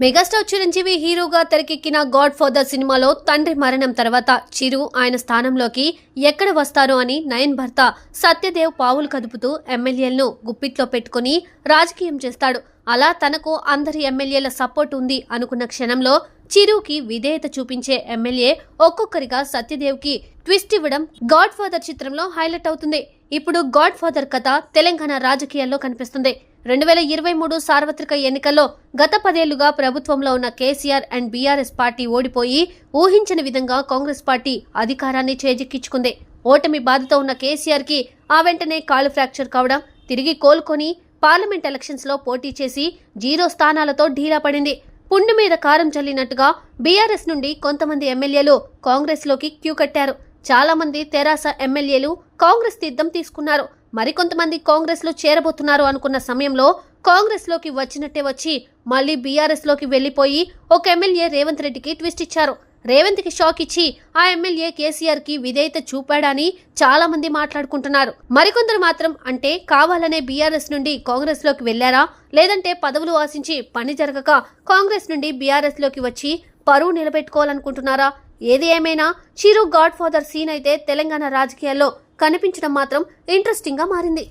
Megastar Chiranjeevi హీరోగా తెరకెక్కిన God father సినిమాలో తండ్రి మరణం తర్వాత చిరు ఆయన స్థానంలోకి ఎక్కడ వస్తారో అని నయన్ భర్త సత్యదేవ్ పావులు కదుపుతూ ఎమ్మెల్యేలను గుప్పిట్లో పెట్టుకుని రాజకీయం చేస్తాడు. అలా తనకు అందరి ఎమ్మెల్యేల సపోర్ట్ ఉంది అనుకున్న క్షణంలో చిరుకి విధేయత చూపించే ఎమ్మెల్యే ఒక్కొక్కరిగా సత్యదేవ్కి ట్విస్ట్ ఇవ్వడం గాడ్ ఫాదర్ చిత్రంలో హైలైట్ అవుతుంది. ఇప్పుడు గాడ్ ఫాదర్ కథ తెలంగాణ రాజకీయాల్లో కనిపిస్తుంది. 2023 సార్వత్రిక ఎన్నికల్లో గత 10 ఏళ్లుగా ప్రభుత్వంలో ఉన్న కేసీఆర్ అండ్ బీఆర్ఎస్ పార్టీ ఓడిపోయి ఊహించని విధంగా కాంగ్రెస్ పార్టీ అధికారాన్ని చేజిక్కించుకుంది. ఓటమి బాధతో ఉన్న కేసీఆర్ కి ఆ వెంటనే కాలు ఫ్రాక్చర్ కావడం, తిరిగి కోలుకొని పార్లమెంట్ ఎలక్షన్స్ లో పోటీ చేసి 0 స్థానాలతో ఢీలా పడింది. పుండు మీద కారం చల్లినట్టుగా బీఆర్ఎస్ నుండి కొంతమంది ఎమ్మెల్యేలు కాంగ్రెస్ లోకి క్యూ కట్టారు. చాలా మంది తెరాస ఎమ్మెల్యేలు కాంగ్రెస్ తీర్థం తీసుకున్నారు. మరికొంతమంది కాంగ్రెస్ లో చేరబోతున్నారు అనుకున్న సమయంలో కాంగ్రెస్ లోకి వచ్చినట్టే వచ్చి మళ్లీ బీఆర్ఎస్ లోకి వెళ్లిపోయి ఒక ఎమ్మెల్యే రేవంత్ రెడ్డికి ట్విస్ట్ ఇచ్చారు. రేవంత్ కి షాక్ ఇచ్చి ఆ ఎమ్మెల్యే కేసీఆర్ కి విధేయత చూపాడని చాలా మంది మాట్లాడుకుంటున్నారు. మరికొందరు మాత్రం అంటే కావాలనే బీఆర్ఎస్ నుండి కాంగ్రెస్ లోకి వెళ్లారా, లేదంటే పదవులు ఆశించి పని జరగక కాంగ్రెస్ నుండి బీఆర్ఎస్ లోకి వచ్చి పరువు నిలబెట్టుకోవాలనుకుంటున్నారా? ఏది ఏమైనా చిరు గాడ్ ఫాదర్ సీన్ అయితే తెలంగాణ రాజకీయాల్లో కనిపించడం మాత్రం ఇంట్రెస్టింగ్ గా మారింది.